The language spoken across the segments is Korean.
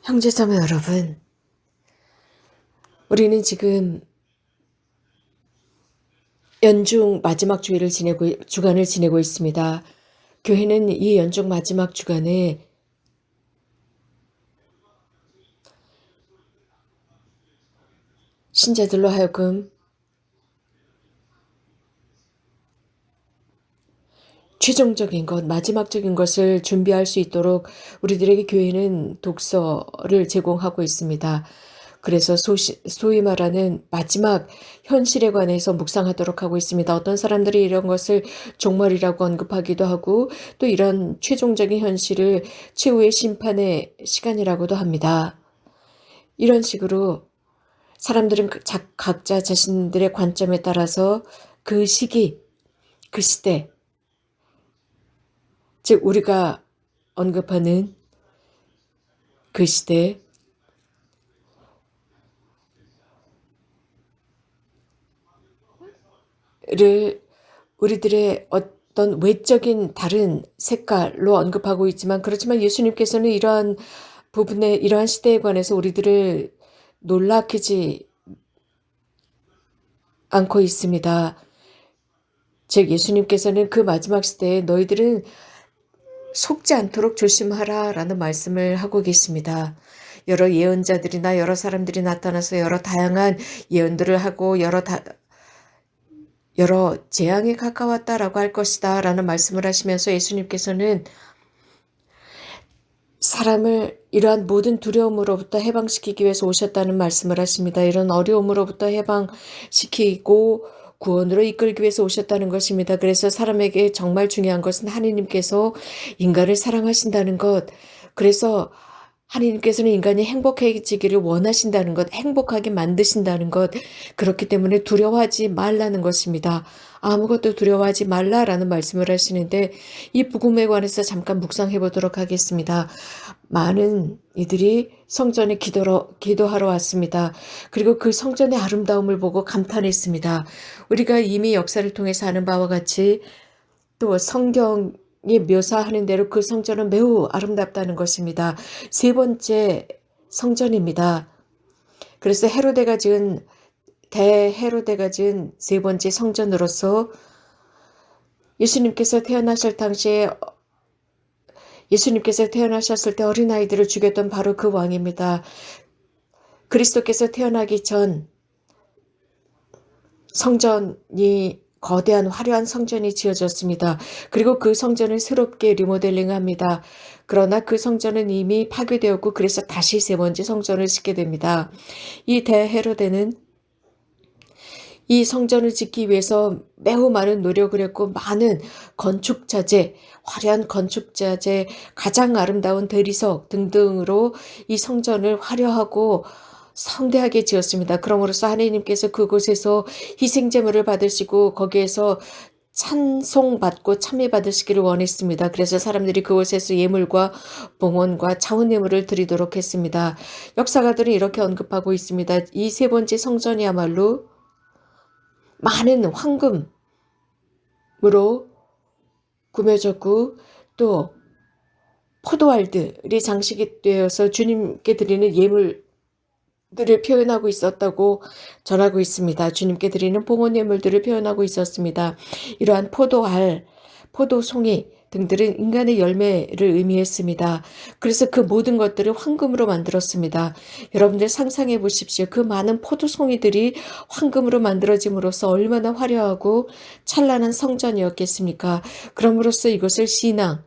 형제자매 여러분, 우리는 지금 연중 마지막 주간을 지내고 있습니다. 교회는 이 연중 마지막 주간에 신자들로 하여금 최종적인 것, 마지막적인 것을 준비할 수 있도록 우리들에게 교회는 독서를 제공하고 있습니다. 그래서 소위 말하는 마지막 현실에 관해서 묵상하도록 하고 있습니다. 어떤 사람들이 이런 것을 종말이라고 언급하기도 하고 또 이런 최종적인 현실을 최후의 심판의 시간이라고도 합니다. 이런 식으로 사람들은 각자 자신들의 관점에 따라서 그 시기, 그 시대, 즉 우리가 언급하는 그 시대를 우리들의 어떤 외적인 다른 색깔로 언급하고 있지만, 그렇지만 예수님께서는 이러한 부분에, 이러한 시대에 관해서 우리들을 놀라키지 않고 있습니다. 즉 예수님께서는 그 마지막 시대에 너희들은 속지 않도록 조심하라 라는 말씀을 하고 계십니다. 여러 예언자들이나 여러 사람들이 나타나서 여러 다양한 예언들을 하고 여러 재앙에 가까웠다라고 할 것이다 라는 말씀을 하시면서 예수님께서는 사람을 이러한 모든 두려움으로부터 해방시키기 위해서 오셨다는 말씀을 하십니다. 이런 어려움으로부터 해방시키고 구원으로 이끌기 위해서 오셨다는 것입니다. 그래서 사람에게 정말 중요한 것은 하느님께서 인간을 사랑하신다는 것, 그래서 하느님께서는 인간이 행복해지기를 원하신다는 것, 행복하게 만드신다는 것, 그렇기 때문에 두려워하지 말라는 것입니다. 아무것도 두려워하지 말라라는 말씀을 하시는데, 이 복음에 관해서 잠깐 묵상해 보도록 하겠습니다. 많은 이들이 성전에 기도하러 왔습니다. 그리고 그 성전의 아름다움을 보고 감탄했습니다. 우리가 이미 역사를 통해서 아는 바와 같이 또 성경이 묘사하는 대로 그 성전은 매우 아름답다는 것입니다. 세 번째 성전입니다. 그래서 대헤로데가 지은 세 번째 성전으로서 예수님께서 태어나셨을 때 어린아이들을 죽였던 바로 그 왕입니다. 그리스도께서 태어나기 전 성전이 거대한 화려한 성전이 지어졌습니다. 그리고 그 성전을 새롭게 리모델링합니다. 그러나 그 성전은 이미 파괴되었고 그래서 다시 세 번째 성전을 짓게 됩니다. 이 대헤로데는 이 성전을 짓기 위해서 매우 많은 노력을 했고 많은 건축자재, 화려한 건축자재, 가장 아름다운 대리석 등등으로 이 성전을 화려하고 성대하게 지었습니다. 그러므로써 하나님께서 그곳에서 희생제물을 받으시고 거기에서 찬송받고 참여받으시기를 원했습니다. 그래서 사람들이 그곳에서 예물과 봉헌과 차원예물을 드리도록 했습니다. 역사가들은 이렇게 언급하고 있습니다. 이 세 번째 성전이야말로 많은 황금으로 꾸며졌고 또 포도알들이 장식이 되어서 주님께 드리는 예물들을 표현하고 있었다고 전하고 있습니다. 주님께 드리는 봉헌 예물들을 표현하고 있었습니다. 이러한 포도알, 포도송이 등들은 인간의 열매를 의미했습니다. 그래서 그 모든 것들을 황금으로 만들었습니다. 여러분들 상상해 보십시오. 그 많은 포도송이들이 황금으로 만들어짐으로써 얼마나 화려하고 찬란한 성전이었겠습니까? 그럼으로써 이것을 신앙으로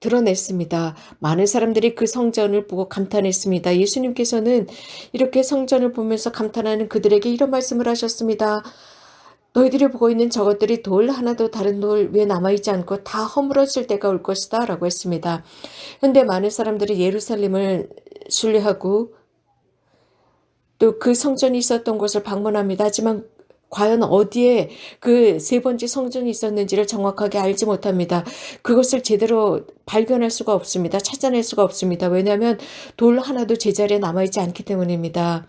드러냈습니다. 많은 사람들이 그 성전을 보고 감탄했습니다. 예수님께서는 이렇게 성전을 보면서 감탄하는 그들에게 이런 말씀을 하셨습니다. 너희들이 보고 있는 저것들이 돌 하나도 다른 돌 위에 남아있지 않고 다 허물어질 때가 올 것이다 라고 했습니다. 그런데 많은 사람들이 예루살렘을 순례하고 또 그 성전이 있었던 곳을 방문합니다. 하지만 과연 어디에 그 세 번째 성전이 있었는지를 정확하게 알지 못합니다. 그것을 제대로 발견할 수가 없습니다. 찾아낼 수가 없습니다. 왜냐하면 돌 하나도 제자리에 남아있지 않기 때문입니다.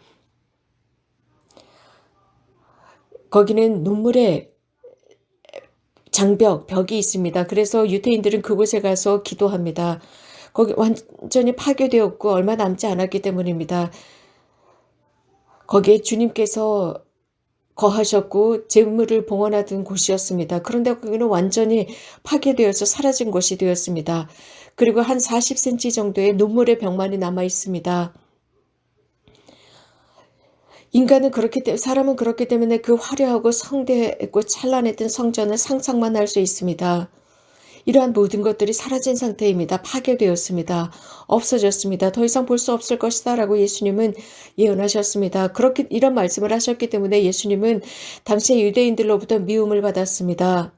거기는 눈물의 벽이 있습니다. 그래서 유대인들은 그곳에 가서 기도합니다. 거기 완전히 파괴되었고 얼마 남지 않았기 때문입니다. 거기에 주님께서 거하셨고 재물을 봉헌하던 곳이었습니다. 그런데 거기는 완전히 파괴되어서 사라진 곳이 되었습니다. 그리고 한 40cm 정도의 눈물의 벽만이 남아 있습니다. 사람은 그렇기 때문에 그 화려하고 성대했고 찬란했던 성전을 상상만 할 수 있습니다. 이러한 모든 것들이 사라진 상태입니다. 파괴되었습니다. 없어졌습니다. 더 이상 볼 수 없을 것이다 라고 예수님은 예언하셨습니다. 그렇게 이런 말씀을 하셨기 때문에 예수님은 당시의 유대인들로부터 미움을 받았습니다.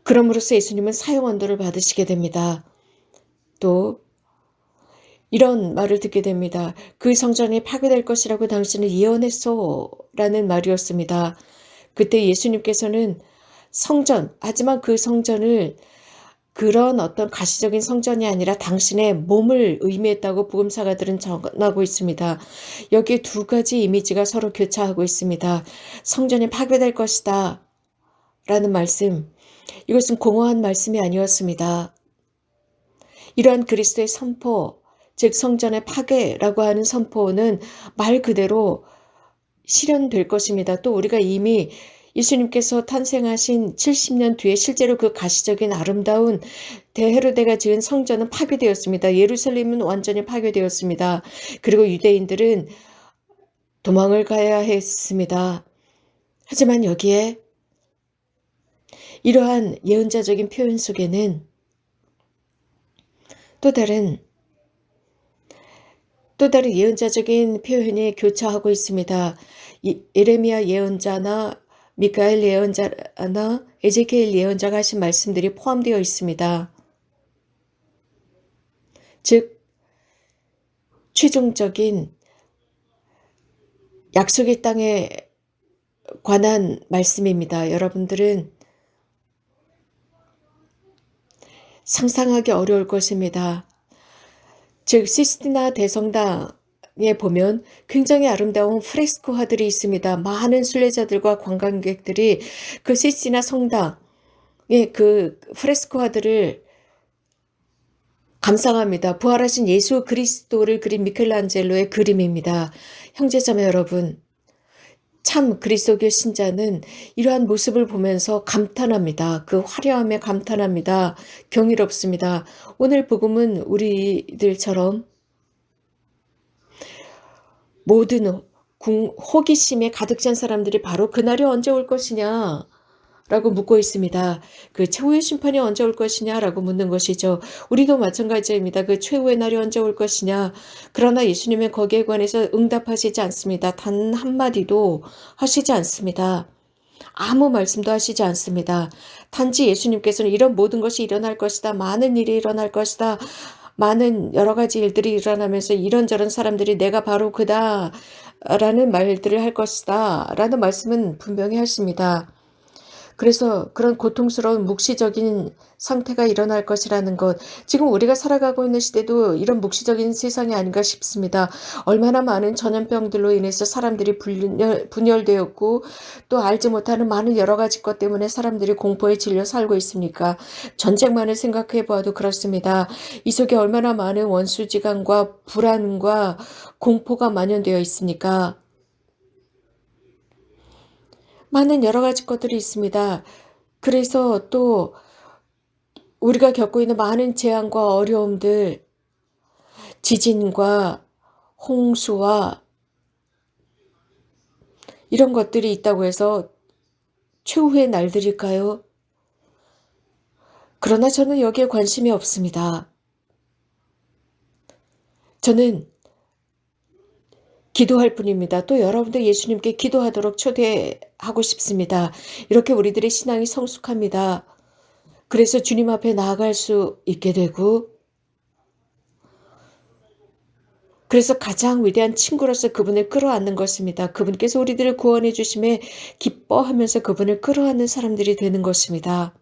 그럼으로써 예수님은 사형 언도를 받으시게 됩니다. 또 이런 말을 듣게 됩니다. 그 성전이 파괴될 것이라고 당신은 예언했소 라는 말이었습니다. 그때 예수님께서는 하지만 그 성전을 그런 어떤 가시적인 성전이 아니라 당신의 몸을 의미했다고 복음사가들은 전하고 있습니다. 여기에 두 가지 이미지가 서로 교차하고 있습니다. 성전이 파괴될 것이다 라는 말씀, 이것은 공허한 말씀이 아니었습니다. 이러한 그리스도의 선포, 즉 성전의 파괴라고 하는 선포는 말 그대로 실현될 것입니다. 또 우리가 이미 예수님께서 탄생하신 70년 뒤에 실제로 그 가시적인 아름다운 대헤로데가 지은 성전은 파괴되었습니다. 예루살렘은 완전히 파괴되었습니다. 그리고 유대인들은 도망을 가야 했습니다. 하지만 여기에 이러한 예언자적인 표현 속에는 또 다른 예언자적인 표현이 교차하고 있습니다. 예레미야 예언자나 미가엘 예언자나 에제키엘 예언자가 하신 말씀들이 포함되어 있습니다. 즉 최종적인 약속의 땅에 관한 말씀입니다. 여러분들은 상상하기 어려울 것입니다. 즉 시스티나 대성당에 보면 굉장히 아름다운 프레스코화들이 있습니다. 많은 순례자들과 관광객들이 그 시스티나 성당의 그 프레스코화들을 감상합니다. 부활하신 예수 그리스도를 그린 미켈란젤로의 그림입니다. 형제자매 여러분, 참 그리스도교 신자는 이러한 모습을 보면서 감탄합니다. 그 화려함에 감탄합니다. 경이롭습니다. 오늘 복음은 우리들처럼 모든 호기심에 가득 찬 사람들이 바로 그날이 언제 올 것이냐 라고 묻고 있습니다. 그 최후의 심판이 언제 올 것이냐 라고 묻는 것이죠. 우리도 마찬가지입니다. 그 최후의 날이 언제 올 것이냐. 그러나 예수님은 거기에 관해서 응답하시지 않습니다. 단 한마디도 하시지 않습니다. 아무 말씀도 하시지 않습니다. 단지 예수님께서는 이런 모든 것이 일어날 것이다. 많은 일이 일어날 것이다. 많은 여러 가지 일들이 일어나면서 이런저런 사람들이 내가 바로 그다 라는 말들을 할 것이다 라는 말씀은 분명히 하십니다. 그래서 그런 고통스러운 묵시적인 상태가 일어날 것이라는 것, 지금 우리가 살아가고 있는 시대도 이런 묵시적인 세상이 아닌가 싶습니다. 얼마나 많은 전염병들로 인해서 사람들이 분열되었고 또 알지 못하는 많은 여러 가지 것 때문에 사람들이 공포에 질려 살고 있습니까? 전쟁만을 생각해 보아도 그렇습니다. 이 속에 얼마나 많은 원수지간과 불안과 공포가 만연되어 있습니까? 많은 여러 가지 것들이 있습니다. 그래서 또 우리가 겪고 있는 많은 재앙과 어려움들, 지진과 홍수와 이런 것들이 있다고 해서 최후의 날들일까요? 그러나 저는 여기에 관심이 없습니다. 저는 기도할 뿐입니다. 또 여러분도 예수님께 기도하도록 초대하고 싶습니다. 이렇게 우리들의 신앙이 성숙합니다. 그래서 주님 앞에 나아갈 수 있게 되고, 그래서 가장 위대한 친구로서 그분을 끌어안는 것입니다. 그분께서 우리들을 구원해 주심에 기뻐하면서 그분을 끌어안는 사람들이 되는 것입니다.